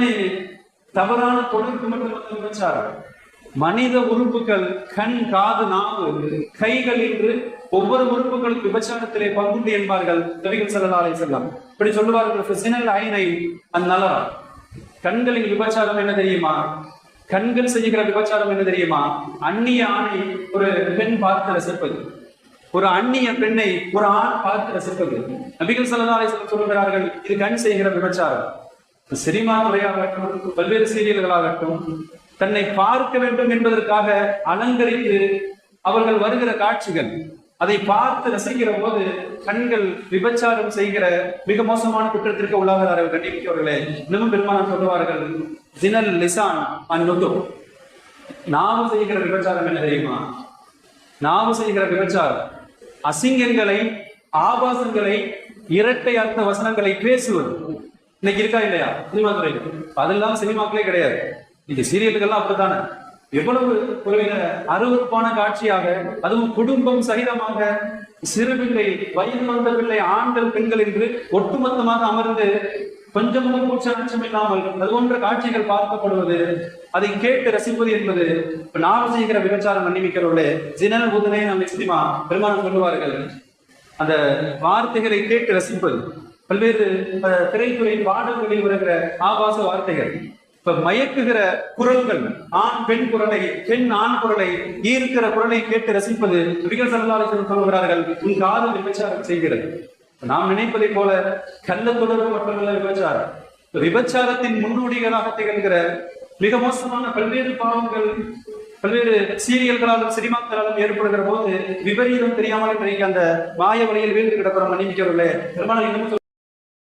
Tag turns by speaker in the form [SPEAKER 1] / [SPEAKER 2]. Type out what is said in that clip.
[SPEAKER 1] வெறுமனே தவறான தொடர்பு மட்டும் விபச்சாரம். மனித உறுப்புகள் கண், காது, நாவு, கைகள் என்று ஒவ்வொரு உறுப்புகளும் விபச்சாரத்திலே பங்குண்டு என்பார்கள் நபிகள் ஸல்லல்லாஹு அலைஹி வஸல்லம். இப்படி சொல்லுவார்கள், கண்களின் விபச்சாரம் என்ன தெரியுமா? கண்கள் செய்கிற விபச்சாரம் என்ன தெரியுமா? அந்நிய ஆணை ஒரு பெண் பார்த்து ரசிப்பது, ஒரு அந்நிய பெண்ணை ஒரு ஆண் பார்த்து ரசிப்பது. நபிகள் ஸல்லல்லாஹு அலைஹி வஸல்லம் சொல்லுகிறார்கள், இது கண் செய்கிற விபச்சாரம். சினிமா துறையாகட்டும், பல்வேறு சீரியல்களாகட்டும், தன்னை பார்க்க வேண்டும் என்பதற்காக அலங்கரித்து அவர்கள் வருகிற காட்சிகள், அதை பார்த்து ரசிக்கிற போது கண்கள் விபச்சாரம் செய்கிற மிக மோசமான குற்றத்திற்கு உள்ளாகிறார்கள். கண்டிப்பார்களே, இன்னும் பெருமானார் சொல்லுவார்கள், ஜினல் லிசான் அந்நுதுக். நாவு செய்கிற விபச்சாரம் என்ன தெரியுமா? நாவு செய்கிற விபச்சாரம் அசிங்கங்களை, ஆபாசங்களை, இரட்டை அர்த்த வசனங்களை பேசுவது. இன்னைக்கு இருக்கா இல்லையா சினிமா துறை? அதெல்லாம் சினிமாக்களே கிடையாது, இன்னைக்கு சீரியல்கள்லாம் அப்படித்தானே. எவ்வளவு ஒரு அருவருப்பான காட்சியாக, அதுவும் குடும்பம் சகிதமாக, சிறு பிள்ளை, வயது வந்த பிள்ளை, ஆண்கள், பெண்கள் என்று ஒட்டுமொத்தமாக அமர்ந்து கொஞ்சமும் கூச்சம் இல்லாமல் அது போன்ற காட்சிகள் பார்க்கப்படுவது, அதை கேட்டு ரசிப்பது என்பது நாம் செய்கிற விபச்சாரம். மன்னிமிக்கிறவர்களே, ஜினல் புதனை நம்ம சினிமா பெருமானம் சொல்லுவார்கள், அந்த வார்த்தைகளை கேட்டு ரசிப்பது. பல்வேறு திரைத்துறையின் பாடல்களில் வருகிற ஆபாச வார்த்தைகள், இப்ப மயக்குகிற குரல்கள், ஆண் பெண் குரலை, பெண் ஆண் குரலை, ஈர்க்கிற குரலை கேட்டு ரசிப்பது. நபிகள் ஸல்லல்லாஹு அலைஹி வஸல்லம் சொல்கிறார்கள், உன் காது விபச்சாரம் செய்கிறது. நாம் நினைப்பதை போல கள்ள தொடர்பு மட்டுமல்ல விபச்சாரம். விபச்சாரத்தின் முன்னோடிகளாக திகழ்கிற மிக மோசமான பல்வேறு பாவங்கள் பல்வேறு சீரியல்களாலும் சினிமாக்களாலும் ஏற்படுகிற போது விபரீதம் தெரியாமல் அந்த மாய வழியில் வீழ்ந்து கிடக்கிறோம். மன்னிக்கிறவர்களே,